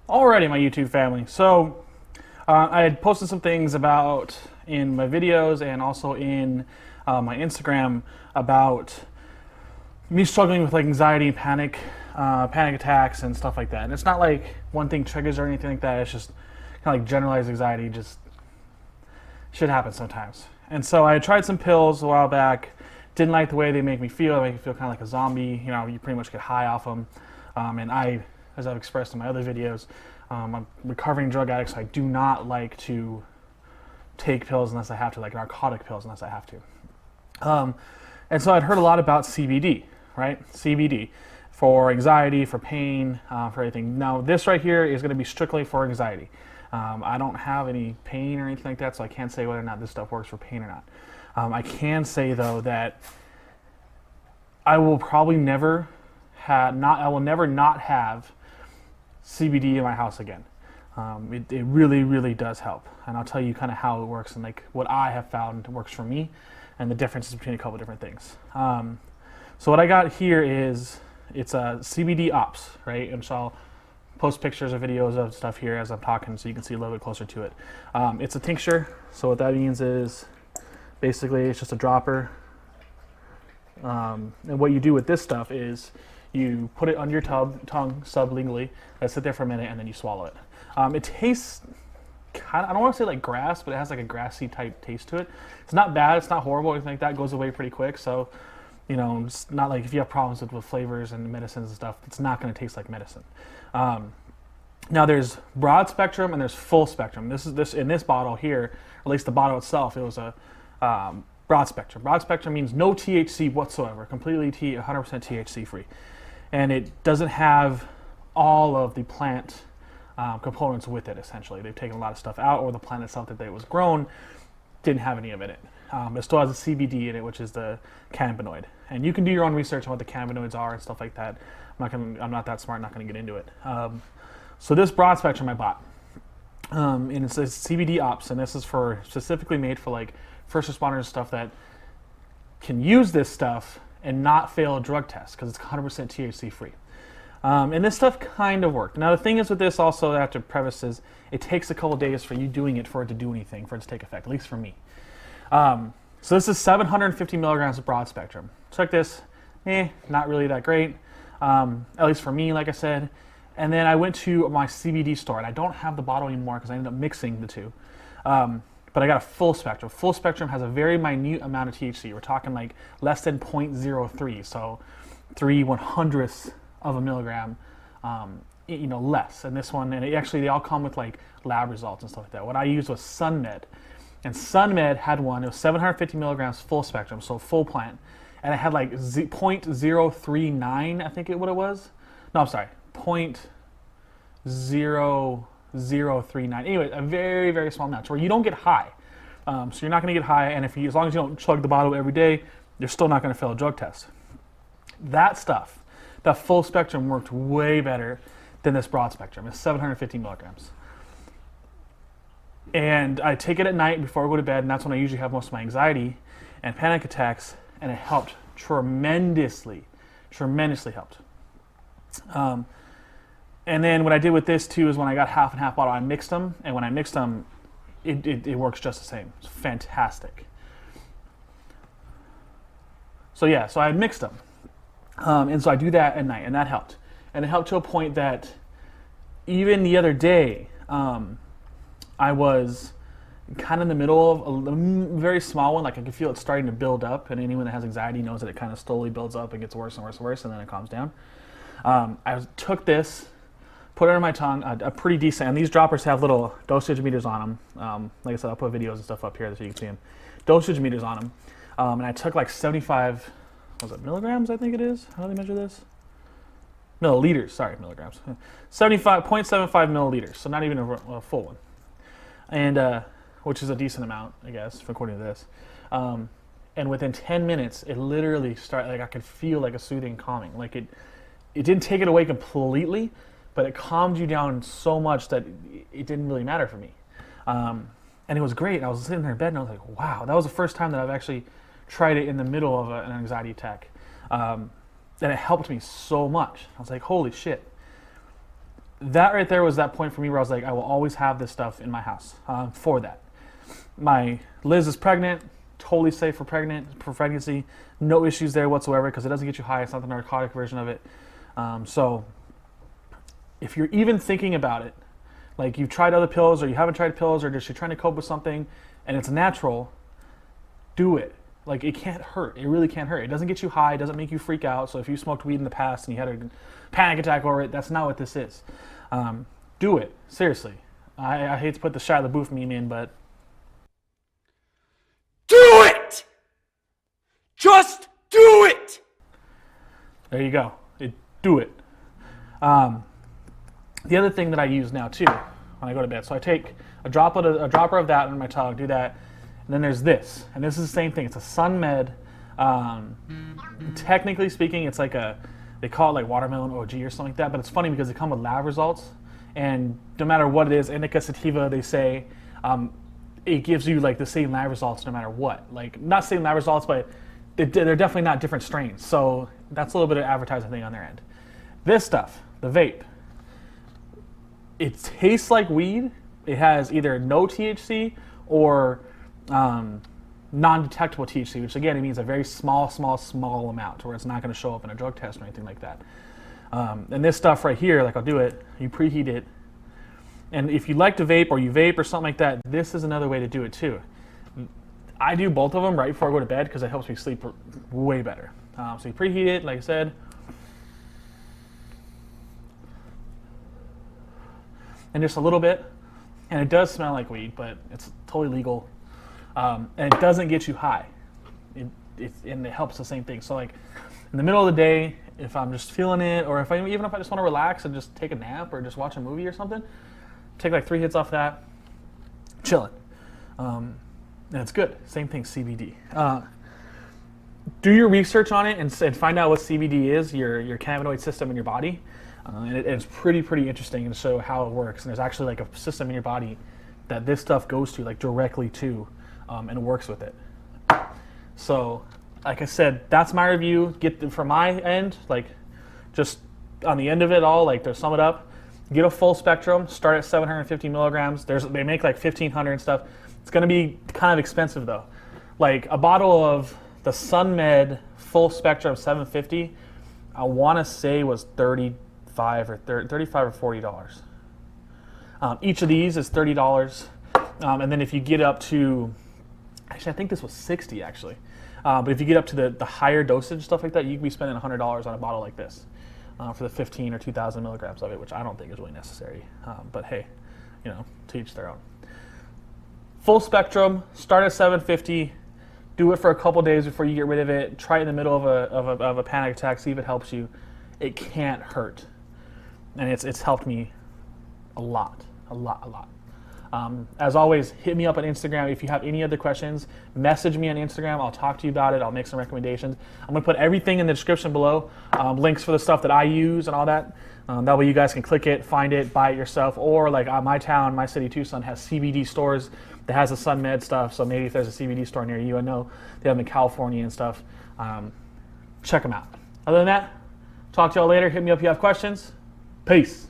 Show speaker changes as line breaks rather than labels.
Alrighty, my YouTube family. So, I had posted some things about in my videos and also in my Instagram about me struggling with like anxiety and panic attacks and stuff like that. And it's not like one thing triggers or anything like that. It's just kind of like generalized anxiety. Just shit happens sometimes. And so I tried some pills a while back. Didn't like the way they make me feel. They make me feel kind of like a zombie. You know, you pretty much get high off them. And as I've expressed in my other videos, I'm a recovering drug addict, so I do not like to take pills unless I have to, like narcotic pills unless I have to. And so I'd heard a lot about CBD, right? CBD for anxiety, for pain, for everything. Now this right here is going to be strictly for anxiety. I don't have any pain or anything like that, so I can't say whether or not this stuff works for pain or not. I can say though that I will probably never not have CBD in my house again. It really, really does help. And I'll tell you kind of how it works and like what I have found works for me and the differences between a couple different things. So what I got here is, it's a CBD ops, right? And so I'll post pictures or videos of stuff here as I'm talking so you can see a little bit closer to it. It's a tincture. So what that means is basically it's just a dropper. And what you do with this stuff is you put it under your tongue sublingually, let it sit there for a minute, and then you swallow it. It tastes kind of, I don't want to say like grass, but it has like a grassy type taste to it. It's not bad, it's not horrible, anything like that. It goes away pretty quick. So, you know, it's not like if you have problems with flavors and medicines and stuff, it's not going to taste like medicine. Now there's broad spectrum and there's full spectrum. This in this bottle here, or at least the bottle itself, it was a broad spectrum. Broad spectrum means no THC whatsoever, completely 100% THC free. And it doesn't have all of the plant components with it, essentially. They've taken a lot of stuff out, or the plant itself that it was grown didn't have any of it in it. It still has a CBD in it, which is the cannabinoid. And you can do your own research on what the cannabinoids are and stuff like that. I'm not that smart, not gonna get into it. So this broad spectrum I bought. And it says CBD ops, and this is specifically made for like first responders and stuff that can use this stuff and not fail a drug test because it's 100% THC free. And this stuff kind of worked. Now the thing is with this also, I have to preface, is it takes a couple days for you doing it for it to do anything, for it to take effect, at least for me. So this is 750 milligrams of broad spectrum. Check this, not really that great, at least for me, like I said. And then I went to my CBD store, and I don't have the bottle anymore because I ended up mixing the two. But I got a full spectrum. Full spectrum has a very minute amount of THC. We're talking like less than 0.03, so 3/100ths of a milligram, less. And this one, and they all come with like lab results and stuff like that. What I used was SunMed, and SunMed had one. It was 750 milligrams full spectrum, so full plant, and it had like 0.039, I think what it was. No, I'm sorry, 0.0039. Anyway, a very, very small amount, where you don't get high. So you're not going to get high, and as long as you don't chug the bottle every day, you're still not going to fail a drug test. That stuff, that full spectrum, worked way better than this broad spectrum. It's 750 milligrams. And I take it at night before I go to bed, and that's when I usually have most of my anxiety and panic attacks, and it helped tremendously, tremendously helped. And then what I did with this too is when I got half and half bottle, I mixed them, and when I mixed them, it works just the same. It's fantastic. So yeah, so I mixed them, and so I do that at night, and that helped. And it helped to a point that even the other day, I was kind of in the middle of a very small one. Like I could feel it starting to build up, and anyone that has anxiety knows that it kind of slowly builds up and gets worse and worse and worse, and then it calms down. I took this, put it under my tongue, a pretty decent, and these droppers have little dosage meters on them. Like I said, I'll put videos and stuff up here so you can see them. Dosage meters on them. And I took like 75, was it milligrams, I think it is? How do they measure this? Milliliters, sorry, milligrams. 0.75 milliliters, so not even a full one. And, which is a decent amount, I guess, according to this. And within 10 minutes, it literally started, like I could feel like a soothing calming. Like it didn't take it away completely, but it calmed you down so much that it didn't really matter for me. And it was great. I was sitting there in bed and I was like, wow, that was the first time that I've actually tried it in the middle of an anxiety attack. And it helped me so much. I was like, holy shit. that right there was that point for me where I was like, I will always have this stuff in my house for that. My Liz is pregnant, totally safe for pregnancy, no issues there whatsoever because it doesn't get you high. It's not the narcotic version of it. So if you're even thinking about it, like you've tried other pills or you haven't tried pills or just you're trying to cope with something and it's natural, do it. Like it can't hurt. It really can't hurt. It doesn't get you high. It doesn't make you freak out. So if you smoked weed in the past and you had a panic attack over it, that's not what this is. Do it. Seriously. I hate to put the Shia LaBeouf meme in, but
do it! Just do it!
There you go. Do it. The other thing that I use now too when I go to bed, so I take a dropper of that in my towel, do that, and then there's this, and this is the same thing. It's a SunMed. Technically speaking, it's like they call it like watermelon OG or something like that, but it's funny because they come with lab results, and no matter what it is, indica sativa, they say, it gives you like the same lab results no matter what. Like not same lab results, but they're definitely not different strains. So that's a little bit of advertising thing on their end. This stuff, the vape, it tastes like weed. It has either no THC or non-detectable THC, which again, it means a very small amount where it's not going to show up in a drug test or anything like that. And this stuff right here, like I'll do it, you preheat it. And if you like to vape or you vape or something like that, this is another way to do it too. I do both of them right before I go to bed because it helps me sleep way better. So you preheat it, like I said. And just a little bit. And it does smell like weed, but it's totally legal. And it doesn't get you high. And it helps the same thing. So like in the middle of the day, if I'm just feeling it, or even if I just want to relax and just take a nap or just watch a movie or something, take like 3 hits off that, chilling. And it's good. Same thing, CBD. Do your research on it and find out what CBD is, your cannabinoid system in your body. And it's pretty interesting to show how it works. And there's actually like a system in your body that this stuff goes to, like directly to, and works with it. So, like I said, that's my review. From my end, like just on the end of it all, like to sum it up, get a full spectrum, start at 750 milligrams. They make like 1,500 and stuff. It's gonna be kind of expensive though. Like a bottle of the SunMed full spectrum 750, I wanna say was $35 or $40. Each of these is $30. And then if you get up to, actually I think this was 60 actually. But if you get up to the higher dosage stuff like that, you can be spending $100 on a bottle like this for the 15 or 2,000 milligrams of it, which I don't think is really necessary. But hey, to each their own. Full spectrum, start at 750, do it for a couple days before you get rid of it. Try it in the middle of a panic attack, see if it helps you. It can't hurt. And it's helped me a lot. As always, hit me up on Instagram. If you have any other questions, message me on Instagram. I'll talk to you about it. I'll make some recommendations. I'm going to put everything in the description below, links for the stuff that I use and all that. That way you guys can click it, find it, buy it yourself. Or like my city, Tucson, has CBD stores that has the SunMed stuff. So maybe if there's a CBD store near you, I know they have them in California and stuff. Check them out. Other than that, talk to y'all later. Hit me up if you have questions. Peace.